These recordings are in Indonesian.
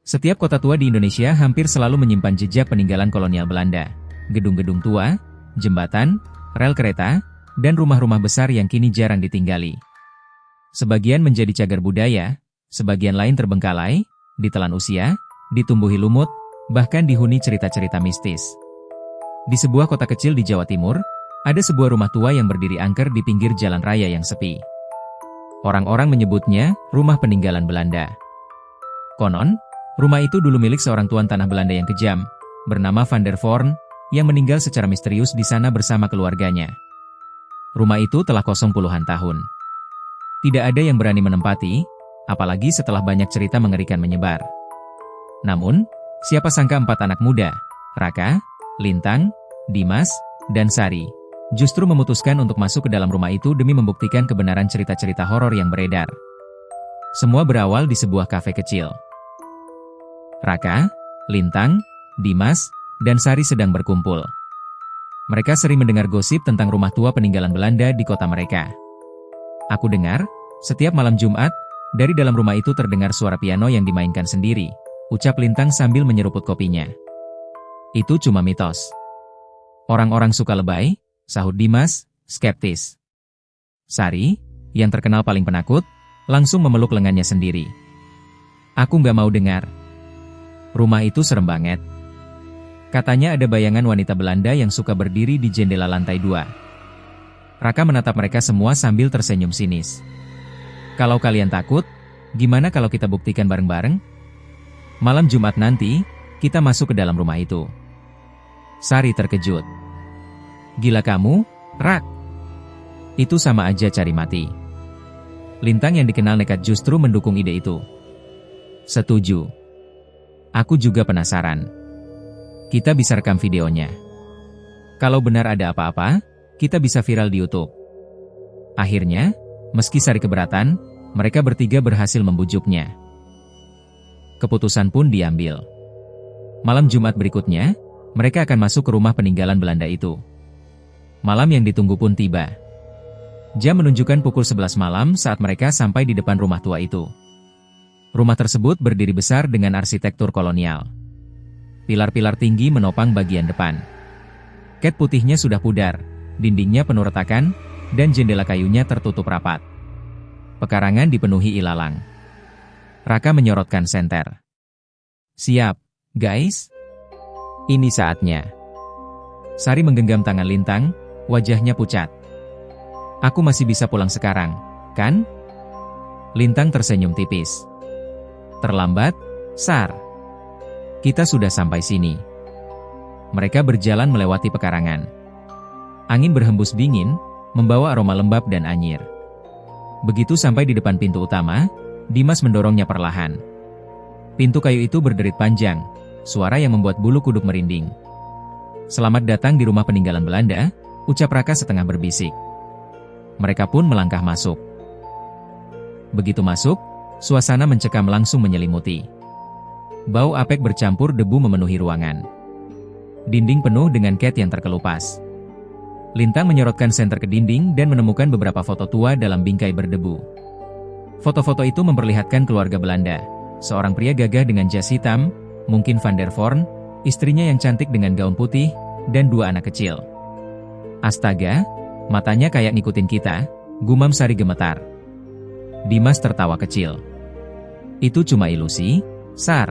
Setiap kota tua di Indonesia hampir selalu menyimpan jejak peninggalan kolonial Belanda. Gedung-gedung tua, jembatan, rel kereta, dan rumah-rumah besar yang kini jarang ditinggali. Sebagian menjadi cagar budaya, sebagian lain terbengkalai, ditelan usia, ditumbuhi lumut, bahkan dihuni cerita-cerita mistis. Di sebuah kota kecil di Jawa Timur, ada sebuah rumah tua yang berdiri angker di pinggir jalan raya yang sepi. Orang-orang menyebutnya rumah peninggalan Belanda. Konon, rumah itu dulu milik seorang tuan tanah Belanda yang kejam, bernama Van der Voorn, yang meninggal secara misterius di sana bersama keluarganya. Rumah itu telah kosong puluhan tahun. Tidak ada yang berani menempati, apalagi setelah banyak cerita mengerikan menyebar. Namun, siapa sangka 4 anak muda, Raka, Lintang, Dimas, dan Sari, justru memutuskan untuk masuk ke dalam rumah itu demi membuktikan kebenaran cerita-cerita horor yang beredar. Semua berawal di sebuah kafe kecil. Raka, Lintang, Dimas, dan Sari sedang berkumpul. Mereka sering mendengar gosip tentang rumah tua peninggalan Belanda di kota mereka. Aku dengar, setiap malam Jumat, dari dalam rumah itu terdengar suara piano yang dimainkan sendiri, ucap Lintang sambil menyeruput kopinya. Itu cuma mitos. Orang-orang suka lebay, sahut Dimas, skeptis. Sari, yang terkenal paling penakut, langsung memeluk lengannya sendiri. Aku nggak mau dengar. Rumah itu serem banget. Katanya ada bayangan wanita Belanda yang suka berdiri di jendela lantai 2. Raka menatap mereka semua sambil tersenyum sinis. Kalau kalian takut, gimana kalau kita buktikan bareng-bareng? Malam Jumat nanti, kita masuk ke dalam rumah itu. Sari terkejut. Gila kamu, Rak? Itu sama aja cari mati. Lintang yang dikenal nekat justru mendukung ide itu. Setuju. Aku juga penasaran. Kita bisa rekam videonya. Kalau benar ada apa-apa, kita bisa viral di YouTube. Akhirnya, meski Sari keberatan, mereka bertiga berhasil membujuknya. Keputusan pun diambil. Malam Jumat berikutnya, mereka akan masuk ke rumah peninggalan Belanda itu. Malam yang ditunggu pun tiba. Jam menunjukkan pukul 11 malam saat mereka sampai di depan rumah tua itu. Rumah tersebut berdiri besar dengan arsitektur kolonial. Pilar-pilar tinggi menopang bagian depan. Cat putihnya sudah pudar, dindingnya penuh retakan, dan jendela kayunya tertutup rapat. Pekarangan dipenuhi ilalang. Raka menyorotkan senter. Siap, guys? Ini saatnya. Sari menggenggam tangan Lintang, wajahnya pucat. Aku masih bisa pulang sekarang, kan? Lintang tersenyum tipis. Terlambat, Sar. Kita sudah sampai sini. Mereka berjalan melewati pekarangan. Angin berhembus dingin, membawa aroma lembab dan anyir. Begitu sampai di depan pintu utama, Dimas mendorongnya perlahan. Pintu kayu itu berderit panjang, suara yang membuat bulu kuduk merinding. Selamat datang di rumah peninggalan Belanda, ucap Raka setengah berbisik. Mereka pun melangkah masuk. Begitu masuk, suasana mencekam langsung menyelimuti. Bau apek bercampur debu memenuhi ruangan. Dinding penuh dengan cat yang terkelupas. Lintang menyorotkan senter ke dinding dan menemukan beberapa foto tua dalam bingkai berdebu. Foto-foto itu memperlihatkan keluarga Belanda. Seorang pria gagah dengan jas hitam, mungkin Van der Voorn, istrinya yang cantik dengan gaun putih, dan 2 anak kecil. Astaga, matanya kayak ngikutin kita, gumam Sari gemetar. Dimas tertawa kecil. Itu cuma ilusi, Sar.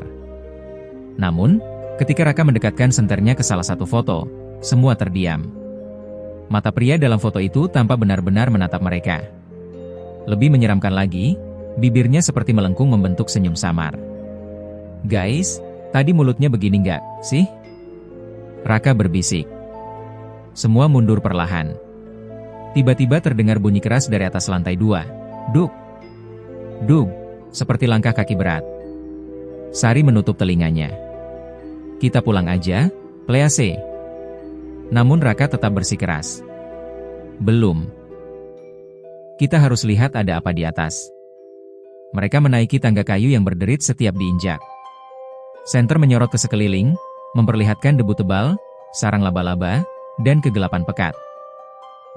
Namun, ketika Raka mendekatkan senternya ke salah satu foto, semua terdiam. Mata pria dalam foto itu tampak benar-benar menatap mereka. Lebih menyeramkan lagi, bibirnya seperti melengkung membentuk senyum samar. Guys, tadi mulutnya begini nggak sih? Raka berbisik. Semua mundur perlahan. Tiba-tiba terdengar bunyi keras dari atas lantai 2. Duk. Dug, seperti langkah kaki berat. Sari menutup telinganya. Kita pulang aja, Please. Namun Raka tetap bersikeras. Belum. Kita harus lihat ada apa di atas. Mereka menaiki tangga kayu yang berderit setiap diinjak. Senter menyorot ke sekeliling, memperlihatkan debu tebal, sarang laba-laba, dan kegelapan pekat.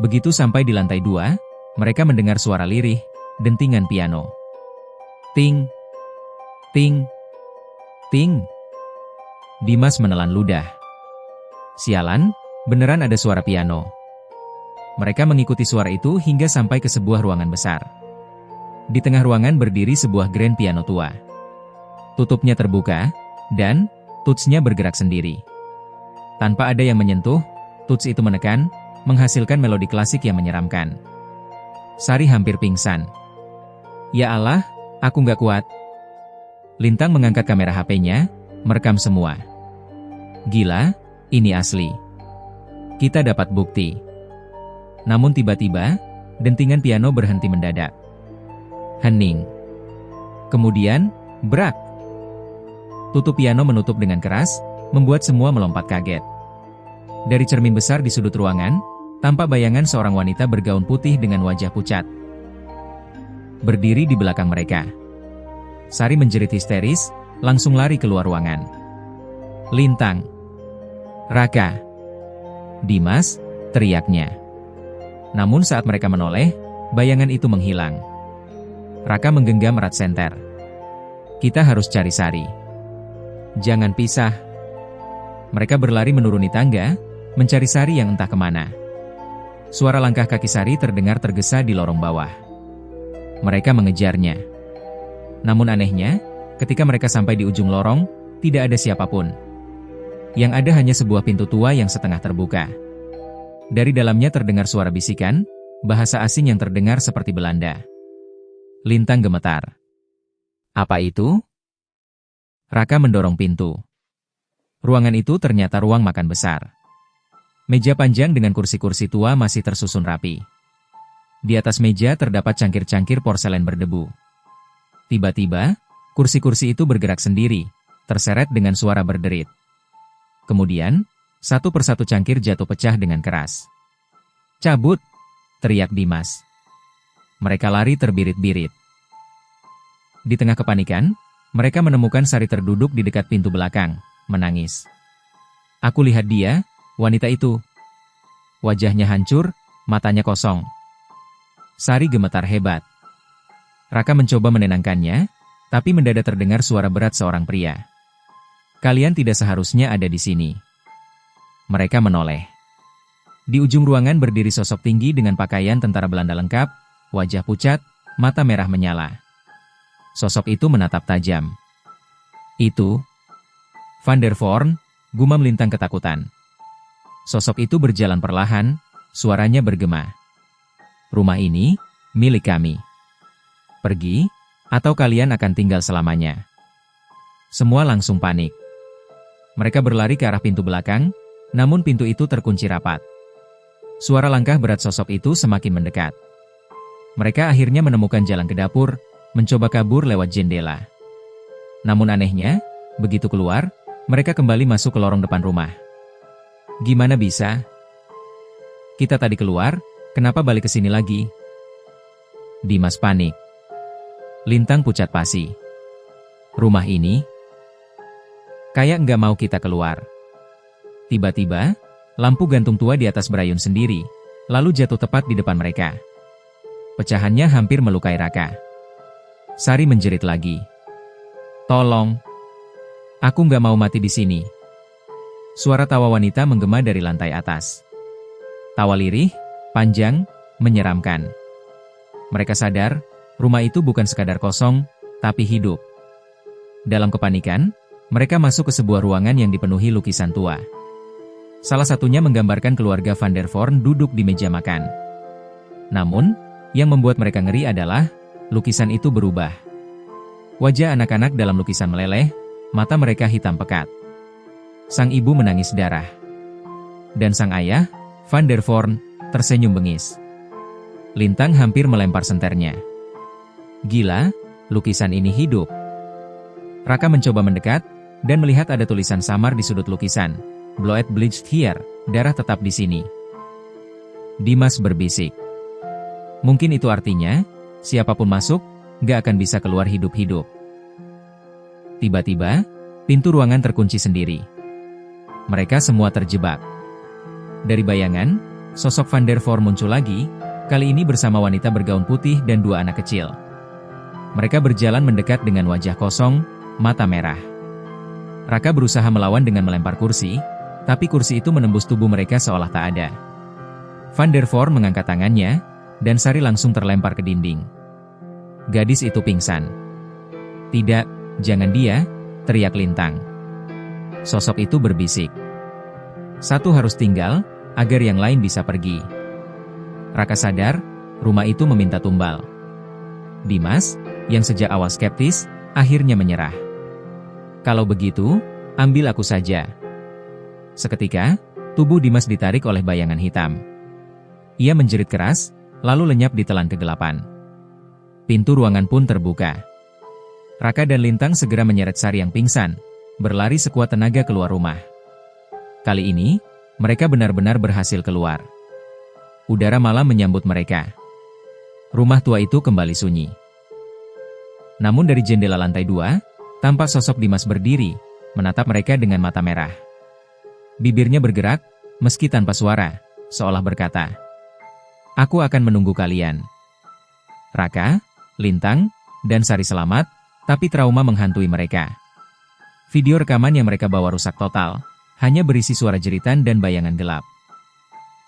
Begitu sampai di lantai 2, mereka mendengar suara lirih, dentingan piano. Ting, ting, Ting! Dimas menelan ludah. Sialan, beneran ada suara piano. Mereka mengikuti suara itu hingga sampai ke sebuah ruangan besar. Di tengah ruangan berdiri sebuah grand piano tua. Tutupnya terbuka, dan tutsnya bergerak sendiri. Tanpa ada yang menyentuh, tuts itu menekan, menghasilkan melodi klasik yang menyeramkan. Sari hampir pingsan. Ya Allah, aku nggak kuat. Lintang mengangkat kamera HP-nya, merekam semua. Gila, ini asli. Kita dapat bukti. Namun tiba-tiba, dentingan piano berhenti mendadak. Hening. Kemudian, brak. Tutup piano menutup dengan keras, membuat semua melompat kaget. Dari cermin besar di sudut ruangan, tampak bayangan seorang wanita bergaun putih dengan wajah pucat. Berdiri di belakang mereka. Sari menjerit histeris, langsung lari keluar ruangan. Lintang. Raka. Dimas, teriaknya. Namun saat mereka menoleh, bayangan itu menghilang. Raka menggenggam erat senter. Kita harus cari Sari. Jangan pisah. Mereka berlari menuruni tangga, mencari Sari yang entah kemana. Suara langkah kaki Sari terdengar tergesa di lorong bawah. Mereka mengejarnya. Namun anehnya, ketika mereka sampai di ujung lorong, tidak ada siapapun. Yang ada hanya sebuah pintu tua yang setengah terbuka. Dari dalamnya terdengar suara bisikan, bahasa asing yang terdengar seperti Belanda. Lintang gemetar. Apa itu? Raka mendorong pintu. Ruangan itu ternyata ruang makan besar. Meja panjang dengan kursi-kursi tua masih tersusun rapi. Di atas meja terdapat cangkir-cangkir porselen berdebu. Tiba-tiba, kursi-kursi itu bergerak sendiri, terseret dengan suara berderit. Kemudian, satu persatu cangkir jatuh pecah dengan keras. Cabut! Teriak Dimas. Mereka lari terbirit-birit. Di tengah kepanikan, mereka menemukan Sari terduduk di dekat pintu belakang, menangis. Aku lihat dia, wanita itu. Wajahnya hancur, matanya kosong. Sari gemetar hebat. Raka mencoba menenangkannya, tapi mendadak terdengar suara berat seorang pria. Kalian tidak seharusnya ada di sini. Mereka menoleh. Di ujung ruangan berdiri sosok tinggi dengan pakaian tentara Belanda lengkap, wajah pucat, mata merah menyala. Sosok itu menatap tajam. Itu Van der Voorn, gumam Lintang ketakutan. Sosok itu berjalan perlahan, suaranya bergema. Rumah ini, milik kami. Pergi, atau kalian akan tinggal selamanya. Semua langsung panik. Mereka berlari ke arah pintu belakang, namun pintu itu terkunci rapat. Suara langkah berat sosok itu semakin mendekat. Mereka akhirnya menemukan jalan ke dapur, mencoba kabur lewat jendela. Namun anehnya, begitu keluar, mereka kembali masuk ke lorong depan rumah. Gimana bisa? Kita tadi keluar, kenapa balik ke sini lagi? Dimas panik. Lintang pucat pasi. Rumah ini? Kayak nggak mau kita keluar. Tiba-tiba, lampu gantung tua di atas berayun sendiri, lalu jatuh tepat di depan mereka. Pecahannya hampir melukai Raka. Sari menjerit lagi. Tolong. Aku nggak mau mati di sini. Suara tawa wanita menggema dari lantai atas. Tawa lirih, panjang, menyeramkan. Mereka sadar, rumah itu bukan sekadar kosong, tapi hidup. Dalam kepanikan, mereka masuk ke sebuah ruangan yang dipenuhi lukisan tua. Salah satunya menggambarkan keluarga Van der Voorn duduk di meja makan. Namun, yang membuat mereka ngeri adalah, lukisan itu berubah. Wajah anak-anak dalam lukisan meleleh, mata mereka hitam pekat. Sang ibu menangis darah. Dan sang ayah, Van der Voorn, tersenyum bengis. Lintang hampir melempar senternya. Gila, lukisan ini hidup. Raka mencoba mendekat, dan melihat ada tulisan samar di sudut lukisan. Blood bleached here, darah tetap di sini. Dimas berbisik. Mungkin itu artinya, siapapun masuk, gak akan bisa keluar hidup-hidup. Tiba-tiba, pintu ruangan terkunci sendiri. Mereka semua terjebak. Dari bayangan, sosok Van der Voorn muncul lagi, kali ini bersama wanita bergaun putih dan dua anak kecil. Mereka berjalan mendekat dengan wajah kosong, mata merah. Raka berusaha melawan dengan melempar kursi, tapi kursi itu menembus tubuh mereka seolah tak ada. Van der Voort mengangkat tangannya, dan Sari langsung terlempar ke dinding. Gadis itu pingsan. "Tidak, jangan dia," teriak Lintang. Sosok itu berbisik. "Satu harus tinggal, agar yang lain bisa pergi." Raka sadar, rumah itu meminta tumbal. Dimas, yang sejak awal skeptis, akhirnya menyerah. "Kalau begitu, ambil aku saja." Seketika, tubuh Dimas ditarik oleh bayangan hitam. Ia menjerit keras, lalu lenyap di telan kegelapan. Pintu ruangan pun terbuka. Raka dan Lintang segera menyeret Sari yang pingsan, berlari sekuat tenaga keluar rumah. Kali ini, mereka benar-benar berhasil keluar. Udara malam menyambut mereka. Rumah tua itu kembali sunyi. Namun dari jendela lantai 2, tampak sosok Dimas berdiri, menatap mereka dengan mata merah. Bibirnya bergerak, meski tanpa suara, seolah berkata, "Aku akan menunggu kalian." Raka, Lintang, dan Sari selamat, tapi trauma menghantui mereka. Video rekaman yang mereka bawa rusak total, hanya berisi suara jeritan dan bayangan gelap.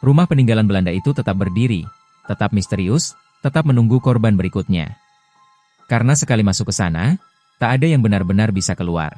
Rumah peninggalan Belanda itu tetap berdiri, tetap misterius, tetap menunggu korban berikutnya. Karena sekali masuk ke sana, tak ada yang benar-benar bisa keluar.